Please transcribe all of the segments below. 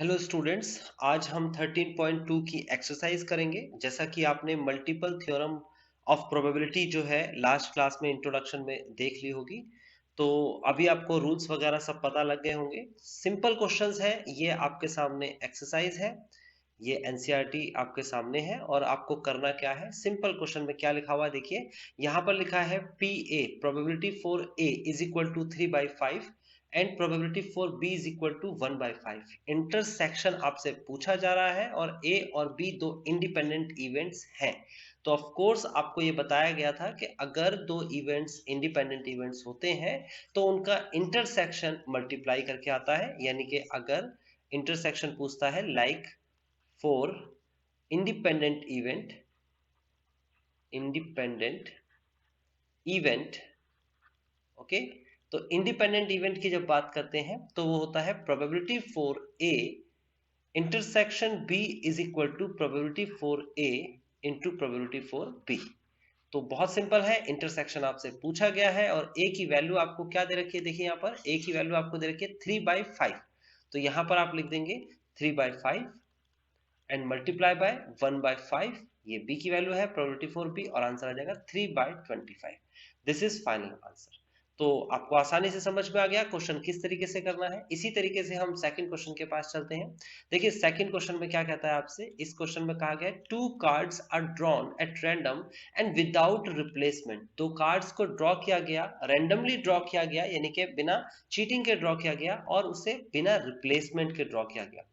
Hello students. आज हम 13.2 की एक्सरसाइज करेंगे। जैसा कि आपने मल्टीपल थ्योरम ऑफ प्रोबेबिलिटी जो है लास्ट क्लास में इंट्रोडक्शन में देख ली होगी, तो अभी आपको रूल्स वगैरह सब पता लग गए होंगे। सिंपल क्वेश्चंस है, ये आपके सामने एक्सरसाइज है, ये एनसीईआरटी आपके सामने है और आपको करना क्या है। सिंपल क्वेश्चन में क्या लिखा हुआ है देखिए, यहाँ पर लिखा है P A probability for A is equal to 3/5 and probability for B is equal to 1/5। Intersection आपसे पूछा जा रहा है और ए और बी दो इंडिपेंडेंट इवेंट्स हैं। तो ऑफ कोर्स आपको ये बताया गया था कि अगर दो इवेंट्स इंडिपेंडेंट इवेंट्स होते हैं तो उनका इंटरसेक्शन मल्टीप्लाई करके आता है। यानी कि अगर इंटरसेक्शन पूछता है like for independent event, okay, तो इंडिपेंडेंट इवेंट की जब बात करते हैं तो वो होता है probability for A intersection B is equal to probability for A into probability for B. तो बहुत सिंपल है, इंटरसेक्शन आपसे पूछा गया है और ए की वैल्यू आपको क्या दे रखी है, देखिए यहाँ पर ए की वैल्यू आपको दे रखी है 3/5। तो यहाँ पर आप लिख देंगे 3/5 एंड मल्टीप्लाई बाय 1/5। ये बी की वैल्यू है प्रोबेबिलिटी फॉर बी और आंसर आ जाएगा 3/25। This is final answer. तो आपको आसानी से समझ में आ गया क्वेश्चन किस तरीके से करना है। इसी तरीके से हम सेकंड क्वेश्चन के पास चलते हैं। देखिए सेकंड क्वेश्चन में क्या कहता है आपसे, इस क्वेश्चन में कहा गया है two cards are drawn at random and without replacement. दो कार्ड्स को ड्रॉ किया गया, रैंडमली ड्रॉ किया गया, यानी कि बिना चीटिंग के ड्रॉ किया गया और उसे बिना रिप्लेसमेंट के ड्रॉ किया गया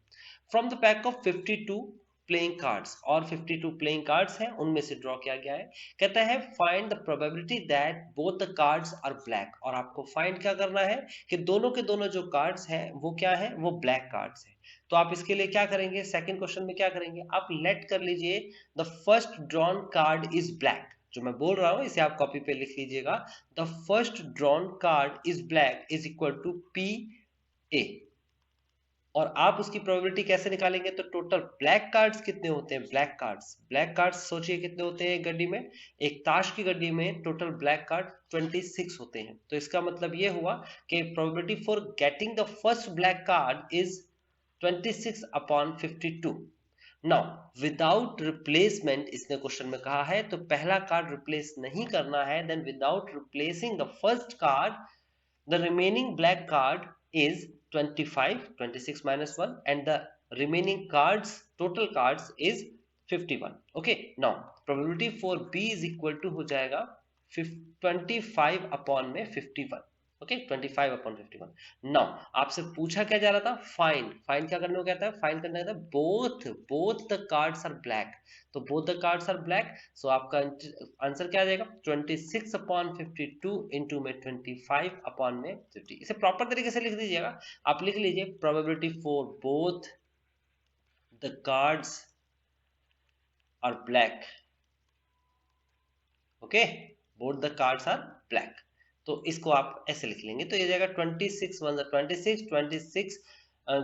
from the pack of 52 playing cards. और 52 प्लेइंग कार्ड्स हैं, उनमें से ड्रॉ किया गया है। कहता है find the probability that both the cards are black. और आपको फाइंड क्या करना है कि दोनों के दोनों जो कार्ड्स हैं वो क्या है, वो ब्लैक कार्ड्स हैं। तो आप इसके लिए क्या करेंगे, सेकंड क्वेश्चन में क्या करेंगे, आप लेट कर लीजिए the first drawn card is black. जो मैं बोल रहा हूं इसे आप कॉपी पे लिख लीजिएगा, the first drawn card is black is equal to P A. और आप उसकी प्रोबेबिलिटी कैसे निकालेंगे, तो टोटल ब्लैक कार्ड्स कितने होते हैं, ब्लैक कार्ड्स सोचिए कितने होते हैं एक गड्डी में, एक ताश की गड्डी में टोटल ब्लैक कार्ड 26 होते हैं। तो इसका मतलब ये हुआ कि probability for getting the first black card is 26/52। Now without replacement इसने क्वेश्चन में कहा है, तो पहला कार्ड रिप्लेस नहीं करना है, then without replacing the first card the remaining black card is 25, 26 minus 1, and the remaining cards, total cards is 51. Okay, now probability for B is equal to हो जाएगा 25 upon में 51। ओके, 25/51। नाउ आपसे पूछा क्या जा रहा था, फाइंड क्या करने को कहता है, फाइंड करने कहता है both the cards are black. तो both the cards are black, so आपका आंसर क्या आ जाएगा 26/52 इंटू में 25/50। इसे प्रॉपर तरीके से लिख दीजिएगा, आप लिख लीजिए probability for both the cards are black. Okay, both the cards are black. तो इसको आप ऐसे लिख लेंगे, तो ये जाएगा 26 1 26, 26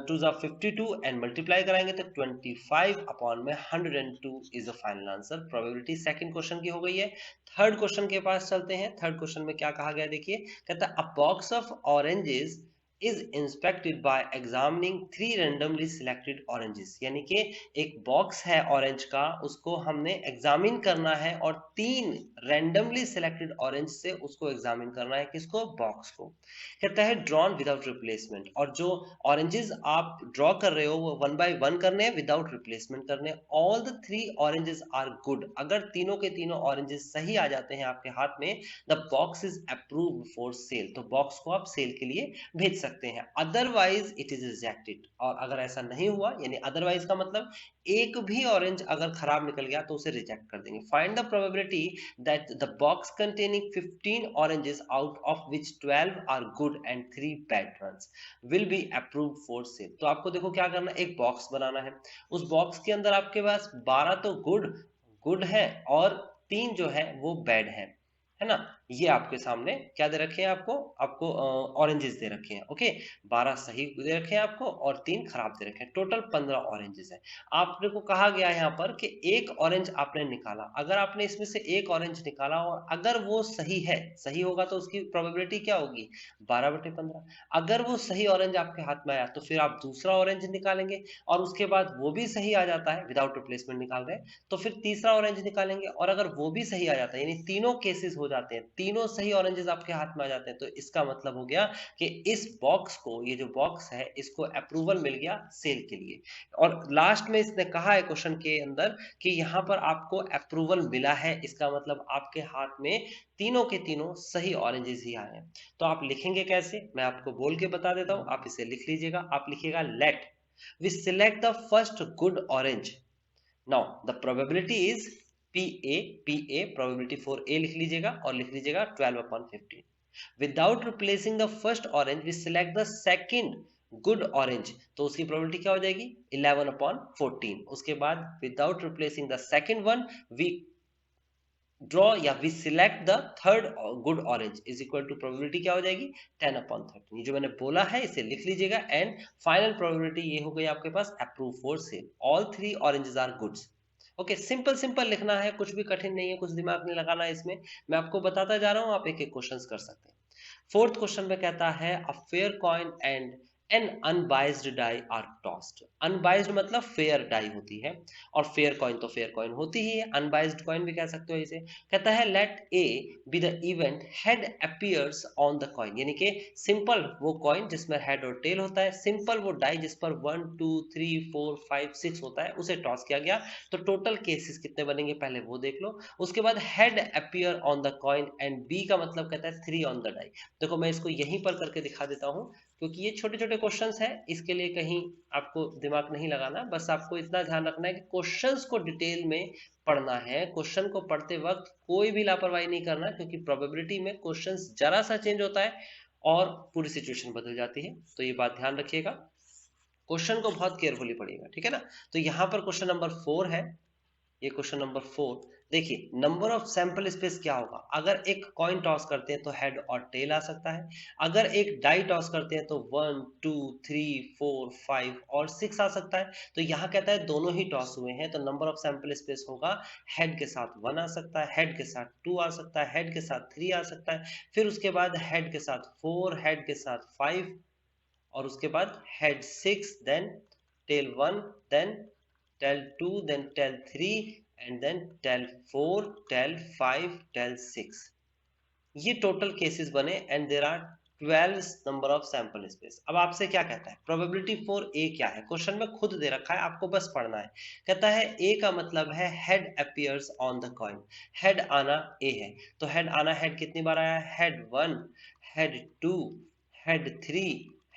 2 52 एंड मल्टीप्लाई कराएंगे तो 25 अपॉन में 102 is the final answer. Probability second question की हो गई है। थर्ड क्वेश्चन के पास चलते हैं। थर्ड क्वेश्चन में क्या कहा गया देखिए, कहता है अ box of oranges is inspected by examining 3 randomly selected oranges। यानी कि एक बॉक्स है ऑरेंज का, उसको हमने एग्जामिन करना है और 3 रैंडमली सिलेक्टेड ऑरेंज से उसको एग्जामिन करना है, किसको, बॉक्स को। कहता है ड्रॉन विदाउट रिप्लेसमेंट, और जो ऑरेंजेस आप ड्रॉ कर रहे हो वो 1 बाय 1 करने हैं, विदाउट रिप्लेसमेंट करने हैं। All the 3 oranges are good. अगर तीनों के तीनों ऑरेंजेस सही आ जाते हैं आपके हाथ में, the box is approved for sale. तो बॉक्स को आप सेल के लिए भेज सकते हैं, अदरवाइज इट इज रिजेक्टेड। और अगर ऐसा नहीं हुआ, यानी अदरवाइज का मतलब एक भी ऑरेंज अगर खराब निकल गया तो उसे रिजेक्ट कर देंगे। Find the probability that the box containing 15 oranges out of which 12 are good and 3 bad once will be approved for sale. तो आपको देखो क्या करना है, एक बॉक्स बनाना है, उस बॉक्स के अंदर आपके पास 12 तो गुड गुड है और 3 जो है वो बैड है ना। ये आपके सामने क्या दे रखे हैं, आपको आपको ऑरेंजेस दे रखे हैं। ओके, 12 सही दे रखे हैं आपको और 3 खराब दे रखे हैं, टोटल 15 ऑरेंजेस है। आपने को कहा गया है यहाँ पर कि एक ऑरेंज आपने निकाला, अगर आपने इसमें से एक ऑरेंज निकाला और अगर वो सही है, सही होगा तो उसकी प्रोबेबिलिटी क्या होगी, 12/15। अगर वो सही ऑरेंज आपके हाथ में आया तो फिर आप दूसरा ऑरेंज निकालेंगे और उसके बाद वो भी सही आ जाता है, विदाउट रिप्लेसमेंट निकाल रहे हैं, तो फिर तीसरा ऑरेंज निकालेंगे और अगर वो भी सही आ जाता है, यानी तीनों केसेस हो जाते हैं, तीनों सही ऑरेंजेस आपके हाथ में आ जाते हैं, तो इसका मतलब हो गया कि इस बॉक्स को, ये जो बॉक्स है, इसको अप्रूवल मिल गया सेल के लिए। और लास्ट में इसने कहा है क्वेश्चन के अंदर कि यहाँ पर आपको अप्रूवल मिला है, इसका मतलब आपके हाथ में तीनों के तीनों सही ऑरेंजेस ही आए हैं। तो आप लिखेंगे कैसे, मैं आपको बोल के बता देता हूं, आप इसे लिख लीजिएगा। आप लिखिएगा let we select the first good orange. Now the probability is PA probability for A लिख लीजिएगा और लिख लीजिएगा 12/15। Without replacing the first orange, we select the second good orange, तो उसकी probability क्या हो जाएगी, 11/14। उसके बाद without replacing the second one, we draw या we select the third good orange is equal to probability क्या हो जाएगी, 10/13। ये जो मैंने बोला है इसे लिख लीजिएगा एंड फाइनल probability ये हो गई आपके पास approve for sale, all 3 oranges are goods. Okay, simple simple लिखना है, कुछ भी कठिन नहीं है, कुछ दिमाग नहीं लगाना है इसमें, मैं आपको बताता जा रहा हूं, आप एक एक क्वेश्चंस कर सकते हैं। फोर्थ क्वेश्चन में कहता है a fair coin and an unbiased die are tossed. Unbiased मतलब फेयर डाई होती है और फेयर कॉइन तो फेयर कॉइन होती ही है, अनबाइज्ड कॉइन भी कह सकते हो इसे। कहता है let A B the event head appears on the coin, यानी कि सिंपल वो कॉइन जिसमें हेड और टेल होता है, सिंपल वो डाई जिस पर 1 2 3 4 5 6 होता है, उसे टॉस किया गया। तो टोटल केसेस कितने बनेंगे पहले वो देख लो। उसके बाद head appear on the coin and B का मतलब कहता है 3 ऑन द डाई। देखो मैं इसको यहीं पर करके दिखा देता हूं, क्योंकि ये छोटे छोटे क्वेश्चंस हैं, इसके लिए कहीं आपको दिमाग नहीं लगाना, बस आपको इतना ध्यान रखना है कि क्वेश्चंस को डिटेल में पढ़ना है। क्वेश्चन को पढ़ते वक्त कोई भी लापरवाही नहीं करना, क्योंकि प्रोबेबिलिटी में क्वेश्चंस जरा सा चेंज होता है और पूरी सिचुएशन बदल जाती है, तो ये बात ध्यान रखिएगा। क्वेश्चन को बहुत केयरफुली पढ़िएगा, ठीक है ना। तो यहाँ पर क्वेश्चन नंबर 4 है, ये क्वेश्चन नंबर 4। देखिए नंबर ऑफ सैंपल स्पेस क्या होगा, अगर एक कॉइन टॉस करते हैं तो हेड और टेल आ सकता है, अगर एक डाई टॉस करते हैं तो 1 2 3 4 5 और 6 आ सकता है। तो यहाँ कहता है दोनों ही टॉस हुए हैं, तो नंबर ऑफ सैंपल स्पेस होगा हेड के साथ 1 आ सकता है, हेड के साथ 2 आ सकता है, हेड के साथ 3 आ सकता है, फिर उसके बाद हेड के साथ 4, हेड के साथ 5 और उसके बाद head 6, then tail 1, then tail 2, then tail 3 and then tail 4, tail 5, tail 6। ये टोटल केसेस बने and there are 12 number of sample space. अब आपसे क्या कहता है, प्रोबेबिलिटी फॉर ए क्या है, क्वेश्चन में खुद दे रखा है, आपको बस पढ़ना है। कहता है ए का मतलब है head appears on the coin, head आना ए है, तो हेड आना, हेड कितनी बार आया, head 1, head 2, head 3,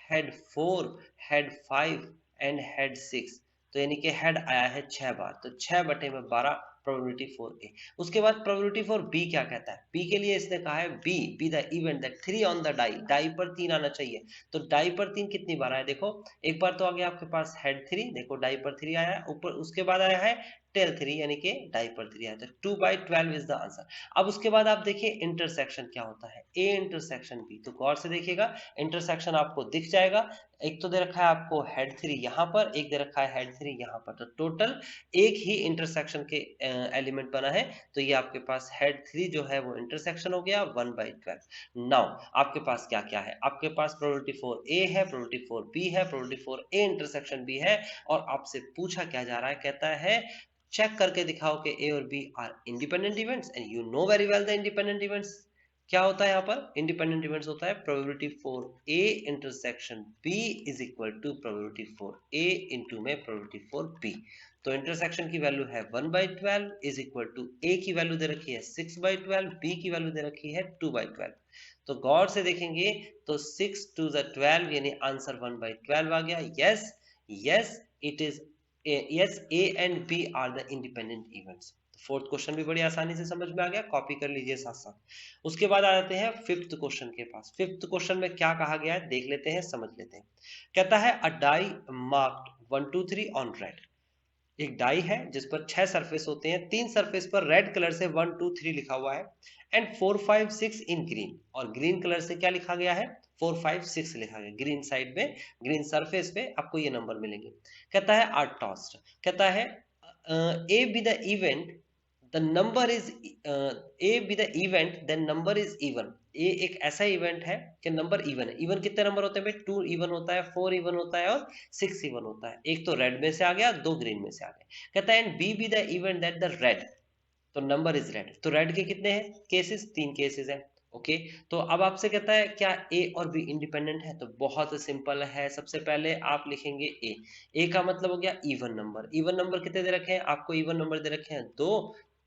head 4, head 5 and head 6। तो यानी कि हेड आया है 6 बार, तो 6/12 प्रोबेबिलिटी फॉर ए। उसके बाद प्रोबेबिलिटी फॉर बी क्या कहता है, बी के लिए इसने कहा है B the event that 3 on the die, die पर 3 आना चाहिए। तो डाई पर 3 कितनी बार आया, देखो एक बार तो आ गया आपके पास हेड 3, देखो डाई पर 3 आया है ऊपर, उसके बाद आया है टेल 3 यानी कि डाई पर 3 आया, तो 2/12 इज द आंसर। अब उसके बाद आप देखिए इंटरसेक्शन क्या होता है, ए इंटरसेक्शन बी, तो गौर से देखिएगा इंटरसेक्शन आपको दिख जाएगा। एक तो दे रखा है आपको हेड 3 यहाँ पर, एक दे रखा है हेड 3 यहाँ पर, तो टोटल एक ही इंटरसेक्शन के एलिमेंट बना है, तो ये आपके पास हेड 3 जो है वो इंटरसेक्शन हो गया 1/12। नाउ आपके पास क्या क्या है, आपके पास प्रोबेबिलिटी फॉर ए है, प्रोबेबिलिटी फॉर बी है, probability for A intersection B है, और आपसे पूछा क्या जा रहा है, कहता है चेक करके दिखाओ कि ए और B are independent events, and you know very well the independent events. क्या होता है यहाँ पर, इंडिपेंडेंट इवेंट्स होता है probability for A intersection B is equal to probability for A into में प्रोबेबिलिटी फॉर बी। तो इंटरसेक्शन की वैल्यू है 1/12 इज इक्वल टू ए की वैल्यू दे रखी है 6/12, बी की वैल्यू दे रखी है 2/12। तो गौर से देखेंगे तो 6 2 12 यानी आंसर 1/12 आ गया। Yes yes it is, yes a and b are the independent events। Fourth question भी बड़ी आसानी से समझ में आ गया, कॉपी कर लीजिए साथ साथ। उसके बाद आ जाते हैं फिफ्थ क्वेश्चन के पास। फिफ्थ क्वेश्चन में क्या कहा गया है देख लेते हैं, समझ लेते हैं। कहता है अ डाई मार्क्ड 1 2 3 ऑन रेड, एक डाई है जिस पर 6 सरफेस होते हैं, 3 सरफेस पर रेड कलर से 1 2 3 लिखा हुआ है एंड 4 5 6 इन ग्रीन, और ग्रीन कलर से क्या लिखा गया है 4 5 6 लिखा गया। ग्रीन साइड में, ग्रीन सरफेस पे आपको ये नंबर मिलेंगे। कहता है आर टॉस्ड, कहता है A B the event the number is A B the event then number is even. ये एक ऐसा इवेंट है कि नंबर इवन है। इवन कितने नंबर होते हैं भाई, 2 इवन होता है, 4 इवन होता है और 6 इवन होता है। एक तो रेड में से आ गया, 2 ग्रीन में से आ गया। कहता है and B be the event that the red, तो नंबर इज रेड। तो रेड के कितने हैं केसेस, 3 केसेस है। ओके, तो अब आपसे कहता है क्या ए और बी इंडिपेंडेंट है, तो बहुत सिंपल है। सबसे पहले आप लिखेंगे ए। ए का मतलब हो गया इवन नंबर। इवन नंबर कितने दे रखे हैं आपको, इवन नंबर दे रखे हैं 2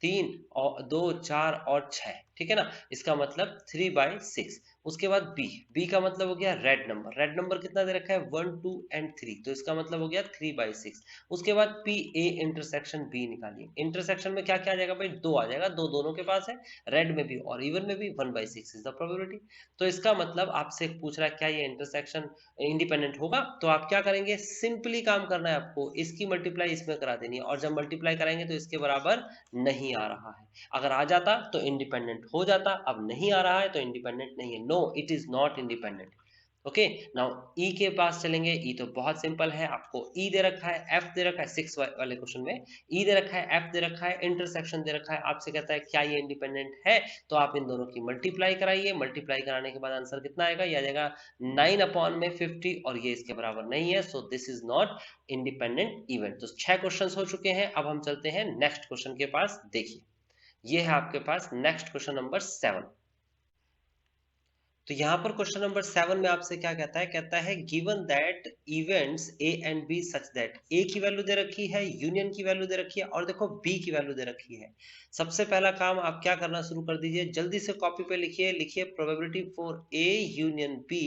3 और 2 4 और 6, ठीक है ना, इसका मतलब 3/6। उसके बाद बी, बी का मतलब हो गया रेड नंबर। रेड नंबर कितना दे रखा है 1 2 एंड 3, तो इसका मतलब हो गया 3/6। उसके बाद पी ए इंटरसेक्शन बी निकालिए। इंटरसेक्शन में क्या क्या आ जाएगा भाई, 2 आ जाएगा, 2 दोनों के पास है, रेड में भी और इवन में भी। 1/6 इज द प्रोबेबिलिटी। तो इसका मतलब आपसे पूछ रहा है क्या ये इंटरसेक्शन इंडिपेंडेंट होगा, तो आप क्या करेंगे, सिंपली काम करना है आपको, इसकी मल्टीप्लाई इसमें करा देनी है, और जब मल्टीप्लाई कराएंगे तो इसके बराबर नहीं आ रहा है। अगर आ जाता तो इंडिपेंडेंट हो जाता, अब नहीं आ रहा है तो इंडिपेंडेंट नहीं है। No, it is not independent. Okay, now E के पास चलेंगे। ई तो बहुत सिंपल है, आपको ई दे रखा है, एफ दे रखा है, 6 वाले क्वेश्चन में ई दे रखा है, एफ दे रखा है, इंटरसेक्शन दे रखा है। आपसे कहता है क्या ये इंडिपेंडेंट है, तो आप इन दोनों की मल्टीप्लाई कराइए। मल्टीप्लाई कराने के बाद आंसर कितना आएगा, ये आ जाएगा 9/50, और ये इसके बराबर नहीं है, so this is not independent event. तो 6 क्वेश्चन हो चुके हैं। अब हम चलते हैं नेक्स्ट क्वेश्चन के पास। देखिए, ये है आपके पास नेक्स्ट क्वेश्चन नंबर 7। तो यहां पर क्वेश्चन नंबर 7 में आपसे क्या कहता है, कहता है given that events A and B such that, A की वैल्यू दे रखी है, यूनियन की वैल्यू दे रखी है, और देखो बी की वैल्यू दे रखी है। सबसे पहला काम आप क्या करना शुरू कर दीजिए, जल्दी से कॉपी पे लिखिए। लिखिए probability for A union B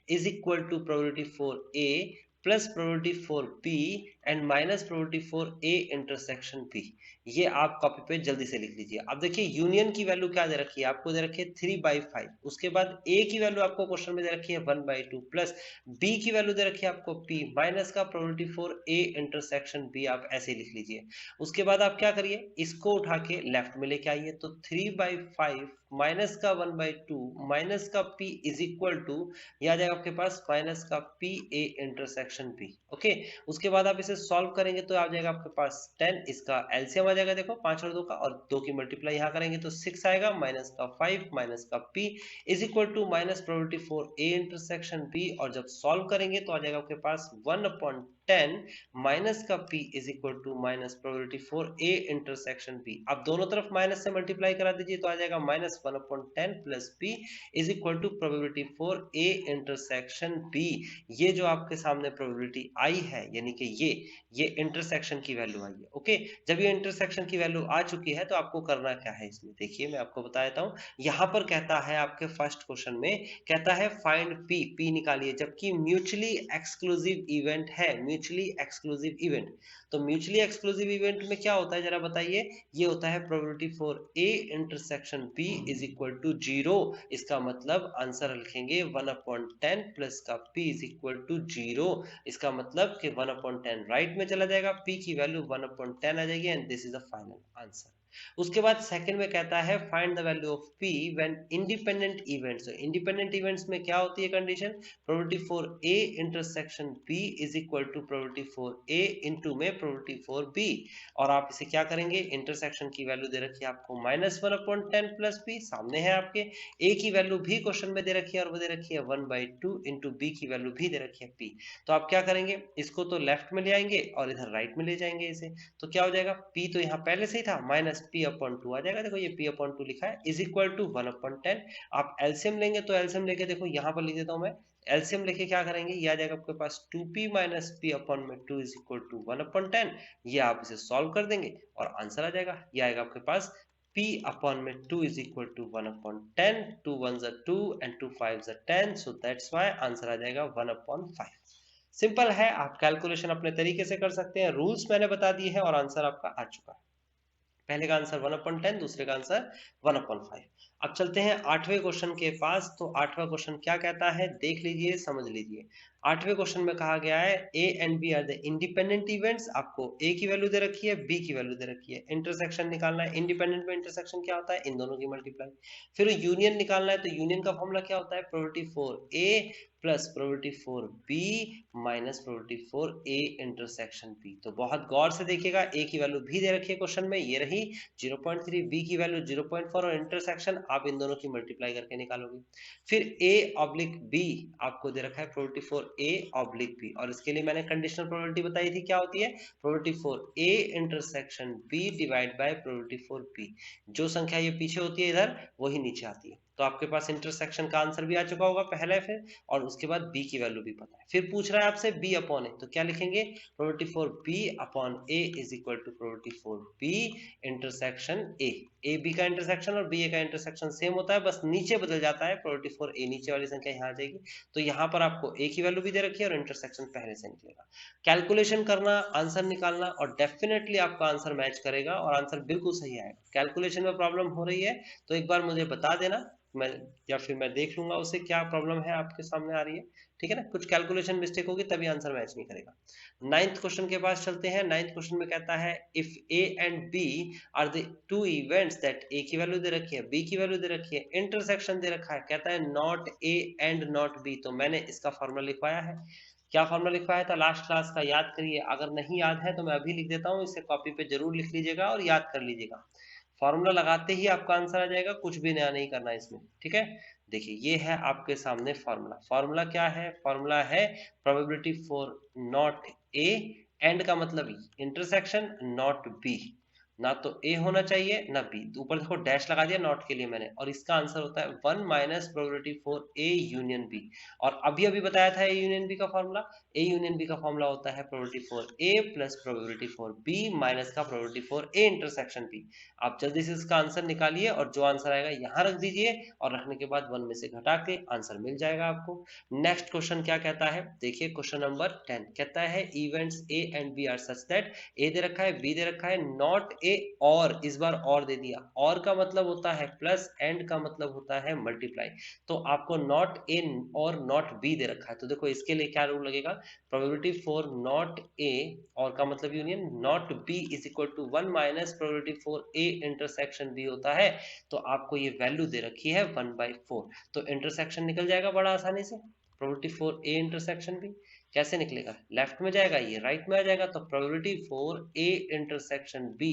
is equal to probability for A plus probability for B and minus probability for A intersection B. ये आप कॉपी पे जल्दी से लिख लीजिए। अब देखिए यूनियन की वैल्यू क्या दे रखी है, आपको दे रखी है 3/5। उसके बाद ए की वैल्यू आपको क्वेश्चन में दे रखी है 1/2 प्लस बी की वैल्यू दे रखी है आपको p माइनस का probability for A intersection B, आप ऐसे लिख लीजिए। उसके बाद आप क्या करिए, इसको उठा के लेफ्ट में लेके आइए, तो 3/5 माइनस का 1/2 माइनस का p इज इक्वल टू, यह आ जाएगा आपके पास माइनस का p a intersection b। Okay, उसके बाद आप इसे सॉल्व करेंगे तो आ जाएगा आपके पास 10, इसका एलसीएम आ जाएगा देखो 5 और 2 का, और 2 की मल्टीप्लाई यहाँ करेंगे तो 6 आएगा, माइनस का 5 माइनस का p is equal to minus probability for a intersection b, और जब सॉल्व करेंगे तो आ जाएगा आपके पास 1/10 माइनस का p is equal to minus probability for a intersection b। अब दोनों तरफ माइनस से मल्टीप्लाई करा दीजिए तो आ जाएगा minus 1/10 plus p is equal to probability for a intersection b। ये जो आपके सामने प्रोबेबिलिटी आई है, यानी कि ये इंटरसेक्शन की वैल्यू आई है। ओके, जब ये इंटरसेक्शन की वैल्यू आ चुकी है तो आपको करना क्या है इसमें, देखिए मैं आपको बता देता हूँ। यहाँ पर कहता है आपके फर्स्ट क्वेश्चन में कहता है फाइंड पी, पी निकालिए, जबकि म्यूचुअली एक्सक्लूसिव इवेंट है। म्यूचुअली एक्सक्लूसिव इवेंट, तो म्यूचुअली एक्सक्लूसिव इवेंट में क्या होता है जरा बताइए, ये होता है probability for A intersection B is equal to 0। इसका मतलब आंसर लिखेंगे 1/10 प्लस का p इज इक्वल टू 0। इसका मतलब कि 1/10 राइट में चला जाएगा, p की वैल्यू 1/10 आ जाएगी, and this is the final answer. उसके बाद सेकंड में कहता है find the value of p when independent events. तो इंडिपेंडेंट इवेंट्स में क्या होती है condition, probability for a intersection b is equal to probability for a into में प्रोबेबिलिटी फॉर b। और आप इसे क्या करेंगे, इंटरसेक्शन की वैल्यू दे रखी है आपको माइनस 1/10 प्लस p, सामने है आपके। a की वैल्यू भी क्वेश्चन में दे रखी है और वो दे रखी है 1/2 इंटू बी की वैल्यू भी दे रखी है p। तो आप क्या करेंगे, इसको तो लेफ्ट में ले आएंगे और इधर राइट में ले जाएंगे इसे, तो क्या हो जाएगा, p तो यहाँ पहले से ही था, माइनस p/2 आ जाएगा। देखो ये p/2 लिखा है इज इक्वल टू 1/10। आप एलसीएम लेंगे तो एलसीएम लेके देखो यहाँ पर लिख देता हूँ मैं, एलसीएम लेके क्या करेंगे, ये आ जाएगा आपके पास 2p minus p/2 is equal to 1/10। ये आप इसे सॉल्व कर देंगे और आंसर आ जाएगा, ये आएगा आपके पास p/2 is equal to 1/10, 2 1s are 2 and 2 5s are 10, so that's why answer आ जाएगा 1/5। सिंपल है, आप कैलकुलेशन अपने तरीके से कर सकते हैं, रूल्स मैंने बता दिए हैं और आंसर आपका आ चुका है। पहले का आंसर 1/10, दूसरे का आंसर 1/5। अब चलते हैं 8वें क्वेश्चन के पास। तो 8वां क्वेश्चन क्या कहता है, देख लीजिए समझ लीजिए। 8वें क्वेश्चन में कहा गया है A and B are the independent events, आपको ए की वैल्यू दे रखी है, बी की वैल्यू दे रखी है, इंटरसेक्शन निकालना है। इंडिपेंडेंट में इंटरसेक्शन क्या होता है, इन दोनों की मल्टीप्लाई। फिर यूनियन निकालना है, तो यूनियन का फॉर्मूला क्या होता है, probability for A plus probability for B minus probability for A intersection B. तो बहुत गौर से देखिएगा, ए की वैल्यू भी दे रखी है क्वेश्चन में, ये रही 0.3, बी की वैल्यू 0.4 और इंटरसेक्शन आप इन दोनों की मल्टीप्लाई करके निकालोगे। फिर a ऑब्लिक बी आपको दे रखा है probability for a oblique B, और इसके लिए मैंने कंडीशनल प्रोबेबिलिटी बताई थी, क्या होती है, probability for a intersection b divide by probability for b। जो संख्या ये पीछे होती है इधर, वही नीचे आती है। तो आपके पास इंटरसेक्शन का आंसर भी आ चुका होगा पहले, फिर और उसके बाद b की वैल्यू भी पता है। फिर पूछ रहा है आपसे b अपॉन a, तो क्या लिखेंगे, probability for b upon a is equal to probability for b intersection a। A B का इंटरसेक्शन और बी ए का इंटरसेक्शन सेम होता है, बस नीचे बदल जाता है, प्रोबेबिलिटी फॉर ए नीचे वाली संख्या यहाँ आ जाएगी। तो यहाँ पर आपको ए की वैल्यू भी दे रखी है और इंटरसेक्शन पहले से निकलेगा। कैलकुलेशन करना, आंसर निकालना, और डेफिनेटली आपका आंसर मैच करेगा और आंसर बिल्कुल सही आएगा। कैलकुलेशन में प्रॉब्लम हो रही है तो एक बार मुझे बता देना, मैं या फिर मैं देख लूंगा उसे क्या प्रॉब्लम है आपके सामने आ रही है, ठीक है ना। कुछ कैलकुलेशन मिस्टेक होगी तभी आंसर मैच नहीं करेगा। 9th क्वेश्चन के पास चलते हैं। 9th क्वेश्चन में कहता है if A and B are the two events that, A की वैल्यू दे रखी है, बी की वैल्यू दे रखी है, इंटरसेक्शन दे रखा है, कहता है not A and not be. तो मैंने इसका फॉर्मूला लिखवाया है। क्या फॉर्मूला लिखवाया था लास्ट क्लास का, याद करिए। अगर नहीं याद है तो मैं अभी लिख देता हूँ, इसे कॉपी पे जरूर लिख लीजिएगा और याद कर लीजिएगा। फॉर्मूला लगाते ही आपका आंसर आ जाएगा, कुछ भी नया नहीं करना इसमें, ठीक है। देखिए ये है आपके सामने फॉर्मूला। फॉर्मूला क्या है, फॉर्मूला है probability for not a, and का मतलब इंटरसेक्शन, नॉट बी। ना तो ए होना चाहिए ना बी, ऊपर देखो डैश लगा दिया नॉट के लिए मैंने, और इसका आंसर होता है 1 minus probability for A union B. और अभी अभी बताया था ए यूनियन बी का फॉर्मूला, ए यूनियन बी का फॉर्मूला होता है probability for A plus probability for B minus का probability for A intersection B. आप जल्दी से इसका आंसर निकालिए और जो आंसर आएगा यहाँ रख दीजिए, और रखने के बाद 1 में से घटा के आंसर मिल जाएगा आपको। नेक्स्ट क्वेश्चन क्या कहता है, देखिए क्वेश्चन नंबर 10 कहता है events A and B are such that, A दे रखा है, बी दे रखा है, नॉट ए और, इस बार और दे दिया, और का मतलब होता है प्लस, एंड का मतलब होता है मल्टीप्लाई। तो आपको नॉट ए और नॉट बी दे रखा है, तो देखो इसके लिए क्या रूल लगेगा, प्रोबेबिलिटी फॉर नॉट ए और का मतलब union not B is equal to 1 minus probability for A intersection B होता है। तो आपको ये वैल्यू दे रखी है 1/4, तो इंटरसेक्शन निकल जाएगा बड़ा आसानी से। Probability for A intersection B कैसे निकलेगा, लेफ्ट में जाएगा, ये राइट में आ जाएगा। तो probability for A intersection B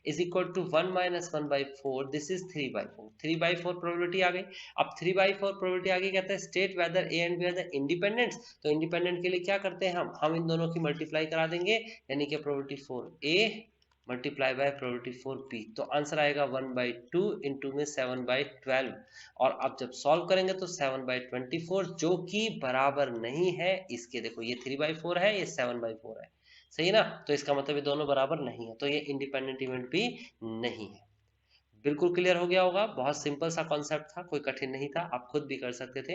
is equal to 1 minus 1/4, this is 3/4। 3/4 probability आ गई। अब 3/4 प्रोबेबिलिटी आगे कहता है state whether A and B are the independents. तो इंडिपेंडेंट के लिए क्या करते हैं, हम इन दोनों की मल्टीप्लाई करा देंगे, यानी कि probability for A multiply by probability for B. तो आंसर आएगा 1/2 इंटू में 7/12। और अब जब सॉल्व करेंगे तो 7/24, जो कि बराबर नहीं है इसके। देखो ये 3/4 है, ये 7/4 है, सही ना। तो इसका मतलब ये दोनों बराबर नहीं है, तो ये इंडिपेंडेंट इवेंट भी नहीं है। बिल्कुल क्लियर हो गया होगा, बहुत सिंपल सा कॉन्सेप्ट था, कोई कठिन नहीं था, आप खुद भी कर सकते थे।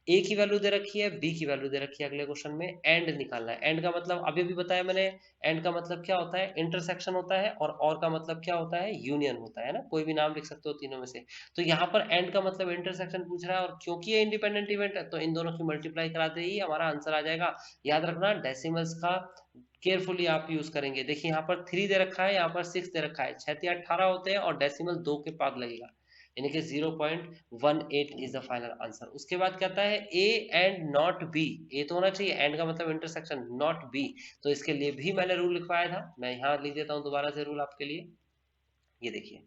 ए की वैल्यू दे रखी है, बी की वैल्यू दे रखी है, अगले क्वेश्चन में एंड निकालना है। एंड का मतलब अभी भी बताया मैंने, एंड का मतलब क्या होता है, इंटरसेक्शन होता है, और का मतलब क्या होता है, यूनियन होता है ना, कोई भी नाम लिख सकते हो तीनों में से। तो यहाँ पर एंड का मतलब इंटरसेक्शन पूछ रहा है, और क्योंकि ये इंडिपेंडेंट इवेंट है तो इन दोनों की मल्टीप्लाई कराते ही हमारा आंसर आ जाएगा। याद रखना डेसिमल्स का केयरफुली आप यूज करेंगे। देखिए यहाँ पर 3 दे रखा है, यहाँ पर 6 दे रखा है, 6 18 होते हैं और डेसिमल 2 के बाद लगेगा, यानी कि 0.18 इज द फाइनल आंसर। उसके बाद कहता है ए एंड नॉट बी, ए तो होना चाहिए, एंड का मतलब इंटरसेक्शन, नॉट बी। तो इसके लिए भी मैंने रूल लिखवाया था, मैं यहाँ लिख देता हूँ दोबारा से रूल आपके लिए। ये देखिए,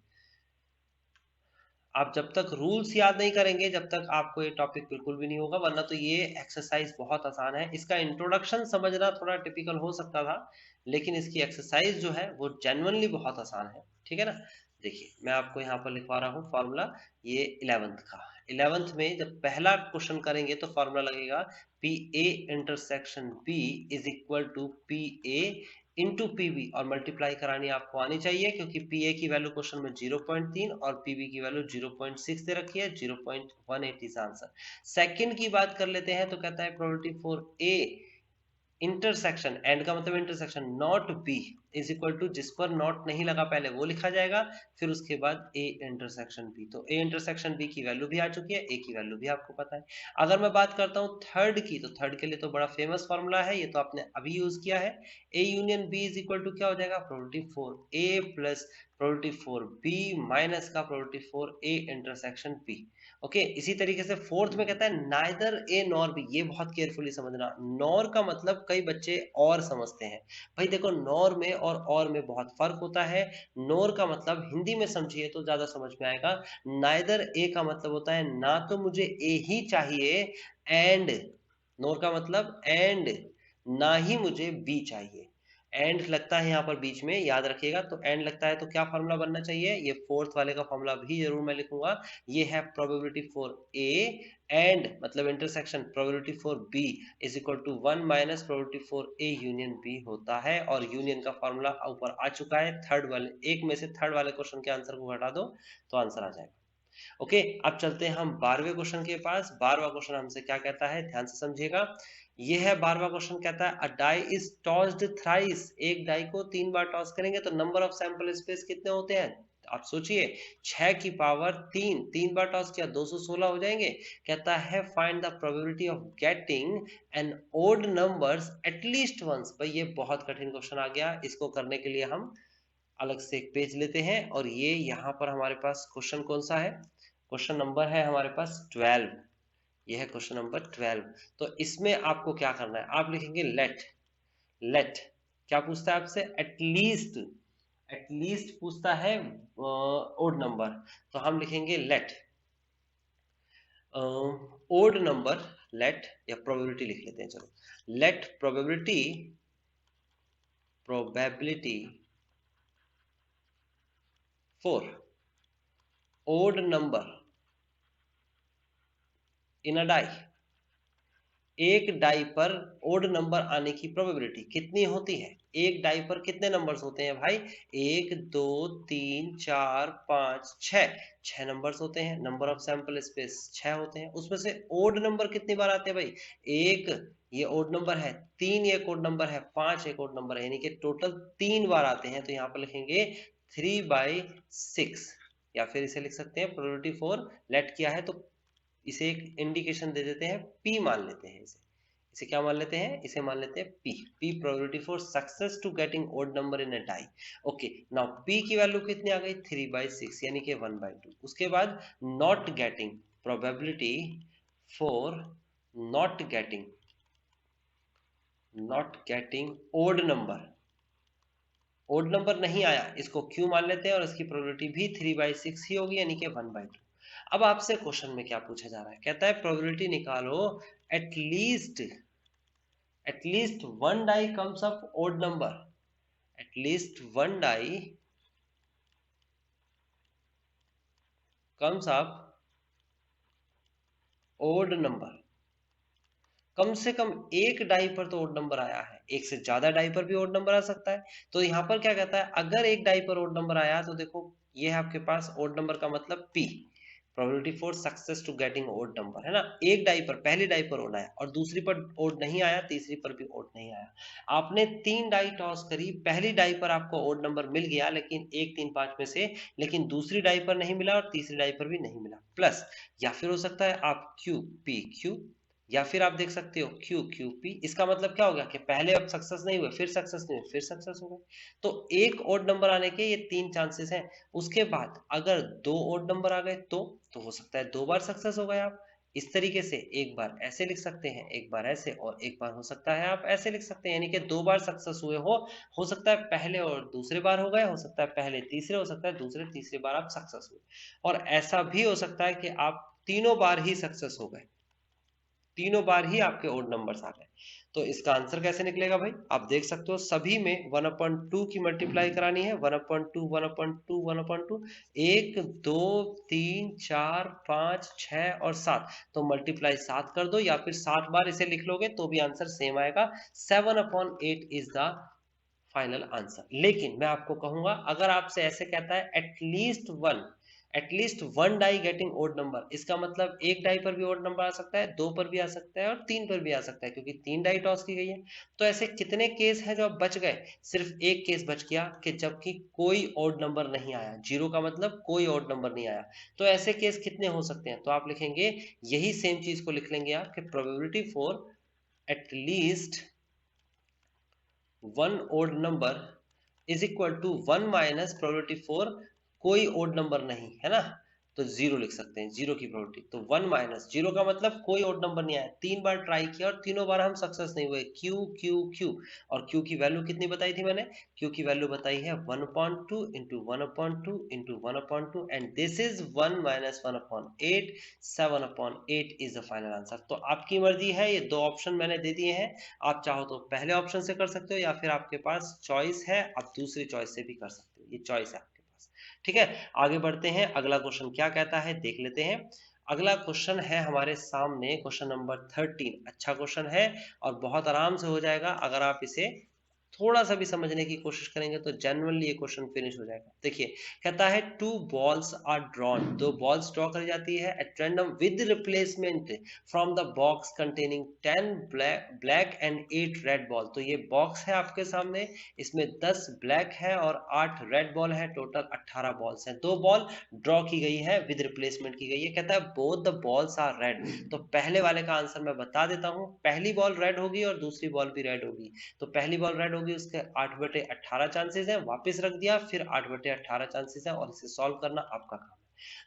आप जब तक रूल्स याद नहीं करेंगे जब तक आपको ये टॉपिक बिल्कुल भी नहीं होगा, वरना तो ये एक्सरसाइज बहुत आसान है। इसका इंट्रोडक्शन समझना थोड़ा टिपिकल हो सकता था, लेकिन इसकी एक्सरसाइज जो है वो जेन्युइनली बहुत आसान है, ठीक है ना। देखिए मैं आपको यहाँ पर लिखवा रहा हूँ फॉर्मूला, ये 11th का। 11th में जब पहला क्वेश्चन करेंगे तो फॉर्मूला लगेगा P A intersection B is equal to P A into P B, और मल्टीप्लाई करानी आपको आनी चाहिए, क्योंकि पीए की वैल्यू क्वेश्चन में 0.3 और पीबी की वैल्यू 0.6 दे रखी है, 0.18 इज आंसर। सेकंड की बात कर लेते हैं, तो कहता है probability for A intersection, and का मतलब intersection, not B is equal to, जिस पर नॉट नहीं लगा पहले वो लिखा जाएगा, फिर उसके बाद ए इंटरसेक्शन बी। तो ए इंटरसेक्शन बी की वैल्यू भी आ चुकी है, ए की वैल्यू भी आपको पता है। अगर मैं बात करता हूँ थर्ड की, तो थर्ड के लिए तो बड़ा फेमस फॉर्मूला है, ये तो आपने अभी यूज किया है। A union B is equal to क्या हो जाएगा, probability 4 A plus probability 4 B minus का probability 4 A intersection B. Okay, इसी तरीके से फोर्थ में कहता है नाइदर ए नॉर बी। ये बहुत केयरफुली समझना, नॉर का मतलब कई बच्चे और समझते हैं। भाई देखो, नॉर में और में बहुत फर्क होता है। नॉर का मतलब हिंदी में समझिए तो ज्यादा समझ में आएगा। नाइदर ए का मतलब होता है ना तो मुझे ए ही चाहिए, एंड नॉर का मतलब एंड ना ही मुझे बी चाहिए। एंड लगता है यहाँ पर बीच में, याद रखिएगा। तो एंड लगता है तो क्या फॉर्मूला बनना चाहिए, ये फोर्थ वाले का फॉर्मूला भी जरूर मैं लिखूंगा। ये है प्रोबेबिलिटी फॉर ए एंड मतलब intersection probability for B is equal to 1 minus probability for A union B होता है। और यूनियन का फॉर्मूला ऊपर आ चुका है। थर्ड वाले, एक में से थर्ड वाले क्वेश्चन के आंसर को हटा दो तो आंसर आ जाएगा। ओके, अब चलते हैं हम 12वें क्वेश्चन के पास। 12वां क्वेश्चन हमसे क्या कहता है, ध्यान से समझिएगा। ये है 12वां क्वेश्चन, कहता है अ डाई इज टॉस्ड थ्राइस। एक डाई को 3 बार टॉस करेंगे तो नंबर ऑफ सैंपल स्पेस कितने होते हैं। आप सोचिए, 6 की पावर 3, 3 बार टॉस किया 216 हो जाएंगे। कहता है find the probability of getting an odd numbers at least once. भाई ये बहुत कठिन क्वेश्चन आ गया। इसको करने के लिए हम अलग से एक पेज लेते हैं, और ये यहाँ पर हमारे पास क्वेश्चन कौन सा है, क्वेश्चन नंबर है हमारे पास 12। ये है क्वेश्चन नंबर 12। तो इसमें आपको क्या करना है, आप लिखेंगे लेट। लेट क्या पूछता है आपसे, एटलीस्ट। एटलीस्ट पूछता है ओड नंबर, तो हम लिखेंगे लेट ओड नंबर। लेट या प्रोबेबिलिटी लिख लेते हैं, चलो let probability for odd number in a die. एक डाई पर ओड नंबर आने की प्रोबेबिलिटी कितनी होती है। एक डाई पर कितने नंबर्स होते हैं भाई, 1 2 3 4 5 6, 6 नंबर्स होते हैं। नंबर ऑफ सैंपल स्पेस 6 होते हैं। उसमें से ओड नंबर कितनी बार आते हैं भाई, एक ये ओड नंबर है, 3 ये ओड नंबर है, 5 एक ओड नंबर है, यानी कि टोटल 3 बार आते हैं। तो यहाँ पर लिखेंगे 3/6, या फिर इसे लिख सकते हैं प्रोबेबिलिटी फॉर लेट किया है तो इसे एक इंडिकेशन दे देते हैं, पी मान लेते हैं इसे। इसे क्या मान लेते हैं, इसे मान लेते हैं P. P probability for success to getting odd number in a die. Okay, now P की वैल्यू कितनी आ गई, 3/6 यानी कि 1/2। उसके बाद not getting, probability for not getting odd number. Odd number नहीं आया, इसको क्यू मान लेते हैं, और इसकी प्रोबेबिलिटी भी 3/6 ही होगी, यानी कि 1/2। अब आपसे क्वेश्चन में क्या पूछा जा रहा है, कहता है प्रोबेबिलिटी निकालो at least one die comes up odd number. At least one die comes up odd number. कम से कम एक डाई पर तो ओड नंबर आया है, एक से ज्यादा डाई पर भी ओड नंबर आ सकता है। तो यहाँ पर क्या कहता है, अगर एक डाई पर ओड नंबर आया तो देखो ये है आपके पास ओड नंबर का मतलब P, probability for success to getting odd number, है ना। एक डाई पर, पहली डाई पर ओड आया और दूसरी पर ओड नहीं आया, तीसरी पर भी ओड नहीं आया। आपने 3 डाई टॉस करी, पहली डाई पर आपको ओड नंबर मिल गया, लेकिन 1 3 5 में से, लेकिन दूसरी डाई पर नहीं मिला और तीसरी डाई पर भी नहीं मिला, प्लस। या फिर हो सकता है आप क्यू पी क्यू, या फिर आप देख सकते हो क्यू क्यू पी। इसका मतलब क्या होगा कि पहले अब सक्सेस नहीं हुए, फिर सक्सेस नहीं हुए, फिर सक्सेस हो गए। तो एक ओड नंबर आने के ये 3 चांसेस हैं। उसके बाद अगर 2 ओड नंबर आ गए तो हो सकता है 2 बार सक्सेस हो गए आप। इस तरीके से एक बार ऐसे लिख सकते हैं, एक बार ऐसे, और एक बार हो सकता है आप ऐसे लिख सकते हैं, यानी कि 2 बार सक्सेस हुए हो सकता है पहले और दूसरे बार हो गए, हो सकता है पहले तीसरे, हो सकता है दूसरे तीसरे बार आप सक्सेस हुए, और ऐसा भी हो सकता है कि आप तीनों बार ही सक्सेस हो गए, तीनों बार ही आपके ओड नंबर्स आ गए। तो इसका आंसर कैसे निकलेगा भाई, आप देख सकते हो सभी में 1/2 की मल्टीप्लाई करानी है, 1/2 1/2 1/2, 1 2 3 4 5 6 और 7, तो मल्टीप्लाई 7 कर दो, या फिर 7 बार इसे लिख लोगे तो भी आंसर सेम आएगा। 7/8 इज द फाइनल आंसर। लेकिन मैं आपको कहूंगा, अगर आपसे ऐसे कहता है at least one, at least one die getting odd number, इसका मतलब एक डाई पर भी ओड नंबर आ सकता है, दो पर भी आ सकता है और तीन पर भी आ सकता है, क्योंकि तीन डाई टॉस की गई है। तो ऐसे कितने केस हैं जो अब बच गए? सिर्फ एक केस बच गया कि जबकि कोई ओड नंबर नहीं आया, जीरो का मतलब कोई ओड नंबर नहीं आया। तो ऐसे केस कितने हो सकते हैं? तो आप लिखेंगे यही सेम चीज को लिख लेंगे आप कि probability for at least one odd number is equal to one minus probability for कोई ओड नंबर नहीं है ना, तो जीरो लिख सकते हैं, जीरो की प्रोबेबिलिटी। तो वन माइनस जीरो का मतलब कोई ओड नंबर नहीं आया, तीन बार ट्राई किया और तीनों बार हम सक्सेस नहीं हुए, क्यू क्यू क्यू। और क्यू की वैल्यू कितनी बताई थी मैंने? क्यू की वैल्यू बताई है 1/2 into 1/2 into 1/2 and this is 1 minus 1/8, 7/8 is the final answer. तो आपकी मर्जी है, ये दो ऑप्शन मैंने दे दिए हैं, आप चाहो तो पहले ऑप्शन से कर सकते हो या फिर आपके पास चॉइस है आप दूसरी चॉइस से भी कर सकते हो, ये चॉइस है आपके पास। ठीक है, आगे बढ़ते हैं, अगला क्वेश्चन क्या कहता है देख लेते हैं। अगला क्वेश्चन है हमारे सामने क्वेश्चन नंबर 13। अच्छा क्वेश्चन है और बहुत आराम से हो जाएगा अगर आप इसे थोड़ा सा भी समझने की कोशिश करेंगे तो जनरली ये क्वेश्चन फिनिश हो जाएगा। देखिए, कहता है टू बॉल्स आर ड्रॉन, दो बॉल्स ड्रॉ करी जाती है at random with replacement from the box containing 10 black and 8 red ball. तो ये बॉक्स है आपके सामने, इसमें 10 ब्लैक है और 8 रेड बॉल है, टोटल 18 बॉल्स हैं। दो बॉल ड्रॉ की गई है, विद रिप्लेसमेंट की गई है। कहता है both the balls are red. तो पहले वाले का आंसर मैं बता देता हूं, पहली बॉल रेड होगी और दूसरी बॉल भी रेड होगी। तो पहली बॉल रेड होगी, उसके 8/18 चांसेस है, वापस रख दिया, फिर 8/18 चांसेस है और इसे सॉल्व करना आपका काम है।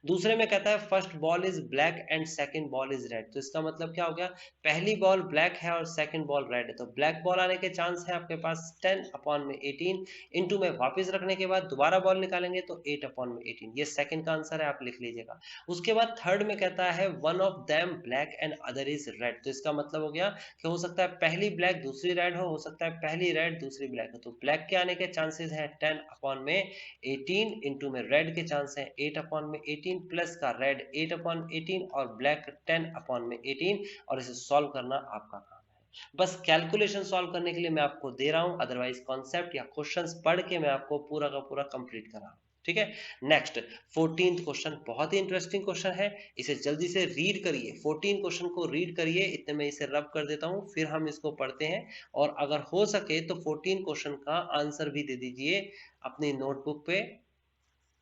दूसरे में कहता है first ball is black and second ball is red. तो इसका मतलब क्या हो गया? पहली बॉल ब्लैक है और सेकंड बॉल रेड है, तो ब्लैक बॉल आने के चांस है आपके पास 10/18 इंटू में वापस रखने के बाद दोबारा बॉल निकालेंगे तो 8/18। ये सेकंड का आंसर है, आप लिख लीजिएगा। उसके बाद थर्ड में कहता है one of them black and other is red. तो इसका मतलब हो गया कि हो सकता है पहली ब्लैक दूसरी रेड हो सकता है पहली रेड दूसरी ब्लैक हो। तो ब्लैक के आने के चांसेस है 10/18 इंटू में रेड के चांस है 8/18 प्लस का रेड 8/18 और ब्लैक 10/18 और इसे सॉल्व करना आपका काम है। बस कैलकुलेशन सॉल्व करने के लिए मैं आपको दे रहा हूं, अदरवाइज कॉन्सेप्ट या क्वेश्चंस पढ़ के मैं आपको पूरा का पूरा कंप्लीट करा रहा हूं। ठीक है, नेक्स्ट 14th क्वेश्चन बहुत ही इंटरेस्टिंग क्वेश्चन है, इसे जल्दी से रीड करिए। 14 क्वेश्चन को रीड करिए, इतने में इसे रब कर देता हूं, फिर हम इसको पढ़ते हैं। और अगर हो सके तो 14 क्वेश्चन का आंसर भी दे दीजिए अपनी नोटबुक पे।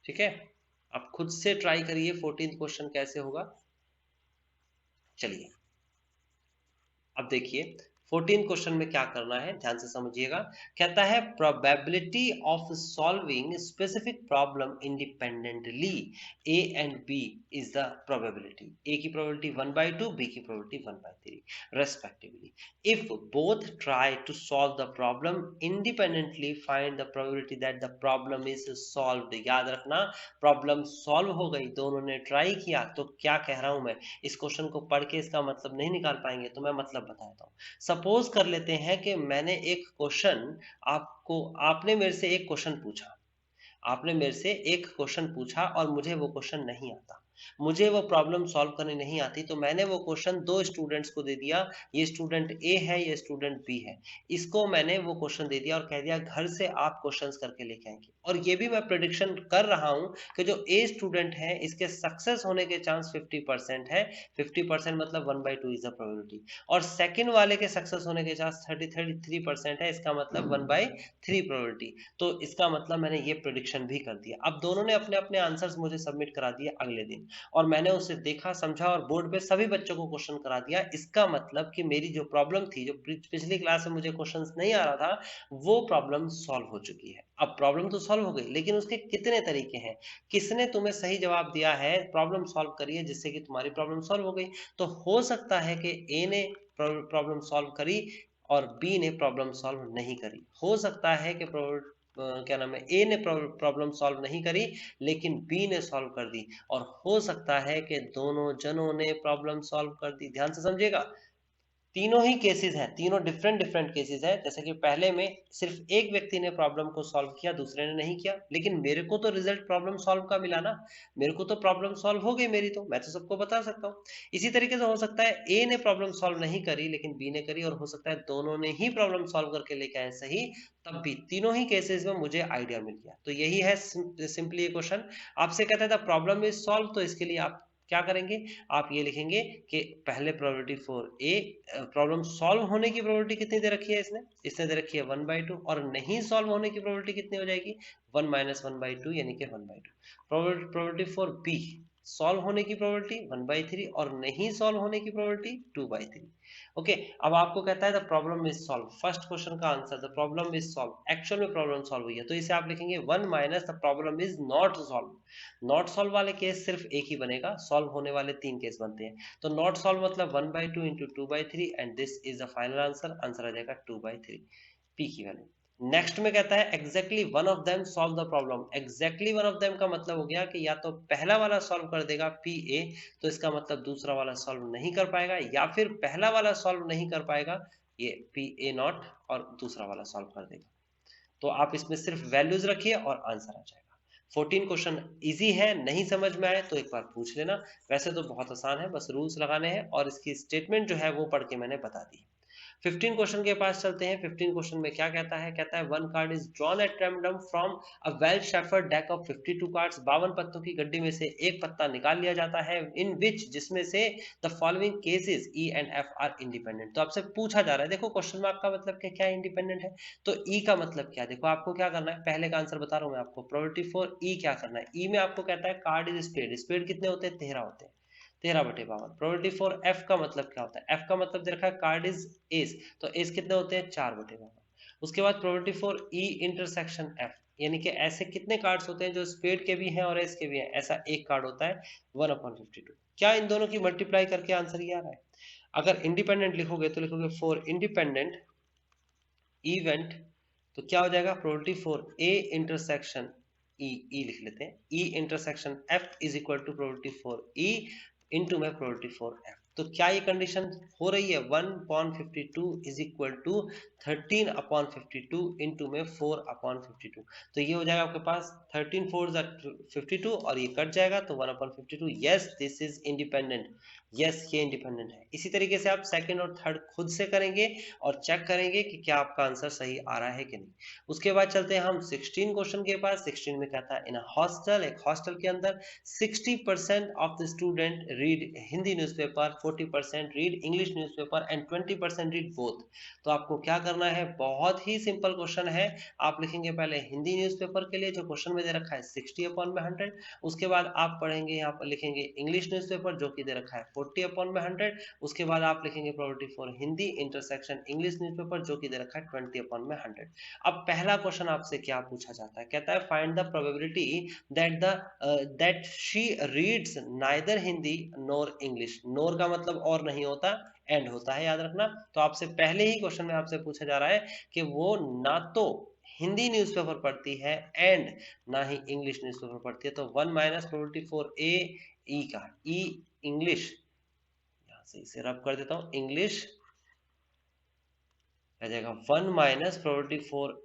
ठीक है, आप खुद से ट्राई करिए 14th क्वेश्चन कैसे होगा। चलिए, अब देखिए 14 क्वेश्चन में क्या करना है, ध्यान से समझिएगा। कहता है probability of solving specific problem independently A and B is the probability. A की प्रोबेबिलिटी 1/2, बी की probability 1/3 respectively. If both try to solve the problem independently find the probability that the problem is solved. याद रखना, problem solve हो गई, दोनों ने try किया, तो क्या कह रहा हूं मैं, इस क्वेश्चन को पढ़ के इसका मतलब नहीं निकाल पाएंगे, तो मैं मतलब बताता हूँ। सपोज कर लेते हैं कि मैंने एक क्वेश्चन आपने मेरे से एक क्वेश्चन पूछा, आपने मेरे से एक क्वेश्चन पूछा और मुझे वो क्वेश्चन नहीं आता, मुझे वो प्रॉब्लम सॉल्व करनी नहीं आती, तो मैंने वो क्वेश्चन दो स्टूडेंट्स को दे दिया, ये स्टूडेंट ए है ये स्टूडेंट बी है। इसको मैंने वो क्वेश्चन दे दिया और कह दिया घर से आप क्वेश्चंस करके लेके आएंगे। और ये भी मैं प्रेडिक्शन कर रहा हूं कि जो ए स्टूडेंट है इसके सक्सेस होने के चांस 50% है। 50% मतलब 1/2 इज द प्रोबेबिलिटी। और सेकंड वाले के सक्सेस होने के चांस 33% है, इसका मतलब 1/3 प्रोबेबिलिटी। तो इसका मतलब मैंने ये प्रेडिक्शन भी कर दिया। अब दोनों ने अपने अपने आंसर्स मुझे सबमिट करा दिए अगले दिन, और मैंने उसे देखा समझा और बोर्ड पे सभी बच्चों को क्वेश्चन करा दिया। इसका मतलब कि मेरी जो प्रॉब्लम थी, जो पिछली क्लास में मुझे क्वेश्चंस नहीं आ रहा था, वो प्रॉब्लम सॉल्व हो चुकी है। अब प्रॉब्लम तो सॉल्व हो गई, लेकिन उसके कितने तरीके हैं, किसने तुम्हें सही जवाब दिया है, प्रॉब्लम सॉल्व करिए जिससे कि तुम्हारी प्रॉब्लम सॉल्व हो गई। तो हो सकता है कि ए ने प्रॉब्लम सॉल्व करी और बी ने प्रॉब्लम सॉल्व नहीं करी। हो सकता है कि क्या नाम है, ए ने प्रॉब्लम सॉल्व नहीं करी लेकिन बी ने सॉल्व कर दी। और हो सकता है कि दोनों जनों ने प्रॉब्लम सॉल्व कर दी। ध्यान से समझिएगा, तीनों ही केसेस हैं, तीनों डिफरेंट केसेस हैं। जैसे कि पहले में सिर्फ एक व्यक्ति ने प्रॉब्लम को सॉल्व किया, दूसरे ने नहीं किया, लेकिन मेरे को तो रिजल्ट प्रॉब्लम सॉल्व का मिला ना, मेरे को तो प्रॉब्लम सॉल्व हो गई मेरी, तो मैं तो सबको बता सकता हूँ। इसी तरीके से हो सकता है ए ने प्रॉब्लम सॉल्व नहीं करी लेकिन बी ने करी, और हो सकता है दोनों ने ही प्रॉब्लम सॉल्व करके लेके आए सही, तब भी तीनों ही केसेस में मुझे आइडिया मिल गया। तो यही है सिंपली ये क्वेश्चन। आपसे कहता था प्रॉब्लम इज सॉल्व, तो इसके लिए आप क्या करेंगे, आप ये लिखेंगे कि पहले probability for A, problem solve होने की प्रोबेबिलिटी कितनी दे रखी है, इसने दे रखी है 1/2, और नहीं सॉल्व होने की प्रोबेबिलिटी कितनी हो जाएगी, 1 - 1/2 यानी कि 1/2। प्रोबेबिलिटी फॉर बी, सॉल्व होने की प्रोबेबिलिटी 1/3 और नहीं सॉल्व होने की प्रोबेबिलिटी 2/3। ओके, अब आपको कहता है the problem is solve, first question का answer the problem is solve, actual में प्रॉब्लम सॉल्व हुई है, तो इसे आप लिखेंगे 1 - the problem is not solve. Not solve वाले केस सिर्फ एक ही बनेगा, सॉल्व होने वाले 3 केस बनते हैं। तो नॉट सॉल्व मतलब 1/2 into 2/3 and this is the final answer, answer आ जाएगा 2/3, पी की वैल्यू। नेक्स्ट में कहता है exactly one of them solve the problem. Exactly one of them का मतलब हो गया कि या तो पहला वाला सॉल्व कर देगा पी ए, तो इसका मतलब दूसरा वाला सॉल्व नहीं कर पाएगा, या फिर पहला वाला सॉल्व नहीं कर पाएगा, ये पी ए नॉट, और दूसरा वाला सॉल्व कर देगा। तो आप इसमें सिर्फ वैल्यूज रखिए और आंसर आ जाएगा। 14 क्वेश्चन इजी है, नहीं समझ में आए तो एक बार पूछ लेना, वैसे तो बहुत आसान है, बस रूल्स लगाने हैं और इसकी स्टेटमेंट जो है वो पढ़ के मैंने बता दी। 15 क्वेश्चन के पास चलते हैं। 15 क्वेश्चन में क्या कहता है one card is drawn at random from a well shepherd deck of 52 cards. 52 पत्तों की गड्डी में से एक पत्ता निकाल लिया जाता है, इन विच, जिसमें से the following cases E and F R independent. तो आपसे पूछा जा रहा है, देखो क्वेश्चन मार्क का मतलब क्या इंडिपेंडेंट है, तो ई का मतलब क्या, देखो आपको क्या करना है, पहले का आंसर बता रहा हूं मैं आपको, प्रोबेबिलिटी फॉर ई क्या करना है, ई में आपको कहता है कार्ड इज स्पेड, स्पेड कितने होते हैं, 13 होते हैं, 13/52। प्रोबेबिलिटी फॉर एफ का मतलब क्या होता है, एफ का मतलब दे रखा है कार्ड इज एस, तो एस कितने होते हैं, 4/52। उसके बाद probability for E intersection F, यानी कि ऐसे कितने कार्ड्स होते हैं जो स्पेड के भी हैं और एस के भी हैं, ऐसा एक कार्ड होता है 1/52। क्या इन दोनों की मल्टीप्लाई करके आंसर ये आ रहा है, अगर इंडिपेंडेंट लिखोगे तो लिखोगे फॉर इंडिपेंडेंट इवेंट, तो क्या हो जाएगा, probability for A intersection E, E लिख लेते हैं, E intersection F is equal to probability for E into में प्रोबेबिलिटी फॉर एफ। तो क्या ये कंडीशन हो रही है, 1/52 इज इक्वल टू 13/52 इंटू में 4/52। तो ये हो जाएगा आपके पास 13 4 52 और ये कट जाएगा तो 1/52। Yes this is independent, yes ये इंडिपेंडेंट है। इसी तरीके से आप सेकंड और थर्ड खुद से करेंगे और चेक करेंगे कि क्या आपका आंसर सही आ रहा है कि नहीं। उसके बाद चलते हैं हम 16 क्वेश्चन के पास। 16 में कहता है इन अ हॉस्टल, एक हॉस्टल के अंदर 60% of the student read Hindi newspaper, 40% read English newspaper and 20% read both. तो आपको क्या करना है, बहुत ही सिंपल क्वेश्चन है। आप लिखेंगे पहले हिंदी न्यूज़पेपर के लिए जो क्वेश्चन में दे रखा है 60/100, उसके बाद आप पढ़ेंगे, यहाँ पर लिखेंगे इंग्लिश न्यूज़पेपर जो कि दे रखा है 40/100, उसके बाद आप लिखेंगे probability for Hindi intersection English newspaper जो कि दे रखा है 20/100। अब पहला क्वेश्चन आपसे क्या पूछा जाता है, कहता है find the probability that she reads neither Hindi nor English. Nor का मतलब और नहीं होता, एंड होता है, याद रखना। तो आपसे पहले ही क्वेश्चन में आपसे पूछा जा रहा है कि वो ना तो हिंदी न्यूज़पेपर पढ़ती है एंड ना ही इंग्लिश न्यूज़पेपर पढ़ती है। तो 1 माइनस प्रोबेबिलिटी फॉर ए, ई का ई इंग्लिश, यहां से इसे रब कर देता हूं, इंग्लिश आ जाएगा 1 minus probability for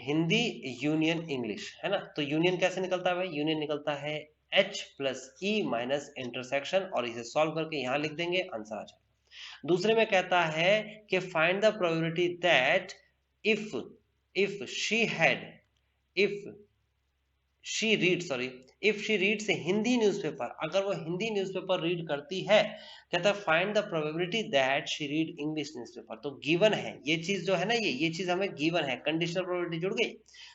Hindi union English, है ना। तो यूनियन कैसे निकलता है भाई, यूनियन निकलता है H plus E minus intersection, और इसे सॉल्व करके यहां लिख देंगे, आंसर आ जाएगा। दूसरे में कहता है कि find the probability that if if she had if she read sorry if she reads Hindi newspaper, अगर वो हिंदी न्यूज़पेपर रीड करती है, कहता है find the probability that she read English newspaper. तो गिवन है ये चीज जो है ना, ये चीज हमें गिवन है, कंडीशनल प्रोबेबिलिटी जुड़ गई,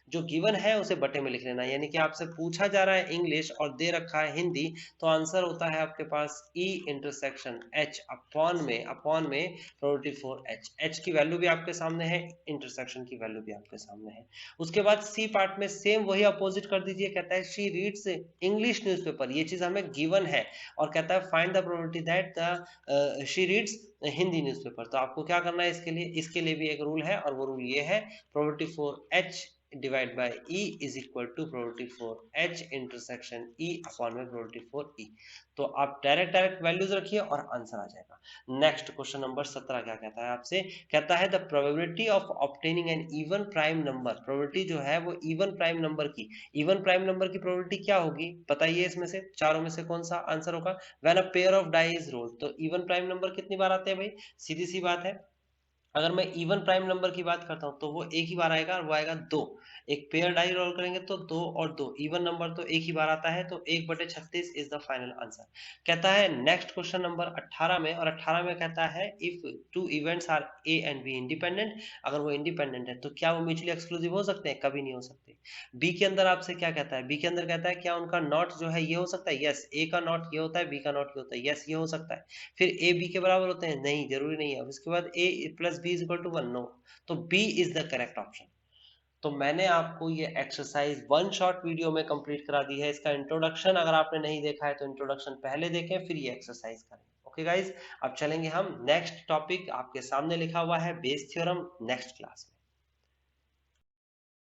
जो गिवन है उसे बटे में लिख लेना, यानी कि आपसे पूछा जा रहा है इंग्लिश और दे रखा है हिंदी, तो आंसर होता है आपके पास ई इंटरसेक्शन एच अपॉन में प्रोबेबिलिटी फॉर एच। एच की वैल्यू भी आपके सामने है, इंटरसेक्शन की वैल्यू भी आपके सामने है। उसके बाद सी पार्ट में सेम वही अपोजिट कर दीजिए, कहता है शी रीड्स इंग्लिश न्यूज़पेपर, ये चीज हमें गिवन है, और कहता है find the probability that the she reads Hindi newspaper. तो आपको क्या करना है इसके लिए भी एक रूल है, और वो रूल ये है, probability for H divide by E is equal to probability for H intersection E upon में प्रोबेबिलिटी फॉर ई। तो आप डायरेक्ट वैल्यूज रखिए और आंसर आ जाएगा। नेक्स्ट क्वेश्चन नंबर 17 क्या कहता है आपसे, कहता है the probability of obtaining an even prime number, probability जो है वो इवन प्राइम नंबर की, इवन प्राइम नंबर की प्रोबेबिलिटी क्या होगी बताइए, इसमें से चारों में से कौन सा आंसर होगा, when a pair of die is rolled. तो इवन प्राइम नंबर कितनी बार आते हैं भाई, सीधी सी बात है, अगर मैं इवन प्राइम नंबर की बात करता हूं तो वो एक ही बार आएगा और वो आएगा दो, एक पेयर डाई रोल करेंगे तो दो और दो, इवन नंबर तो एक ही बार आता है, तो 1/36 इज द फाइनल आंसर। कहता है नेक्स्ट क्वेश्चन नंबर 18 में, और 18 में कहता है if two events are A and B independent, अगर वो इंडिपेंडेंट है तो क्या वो म्यूचुअली एक्सक्लूसिव हो सकते हैं, कभी नहीं हो सकते। बी के अंदर आपसे क्या कहता है, बी के अंदर कहता है क्या उनका नॉट जो है ये हो सकता है, यस, ए का नॉट ये होता है, बी का नॉट ये होता है, यस ये हो सकता है। फिर ए बी के बराबर होते हैं, नहीं जरूरी नहीं है। उसके बाद A plus B is equal to 1, no, तो B is the correct option. तो मैंने आपको ये एक्सरसाइज वन शॉट वीडियो में कंप्लीट करा दी है, इसका इंट्रोडक्शन अगर आपने नहीं देखा है तो इंट्रोडक्शन पहले देखें फिर ये एक्सरसाइज करें। ओके गाइज, अब चलेंगे हम नेक्स्ट टॉपिक, आपके सामने लिखा हुआ है बेस थ्योरम, नेक्स्ट क्लास में।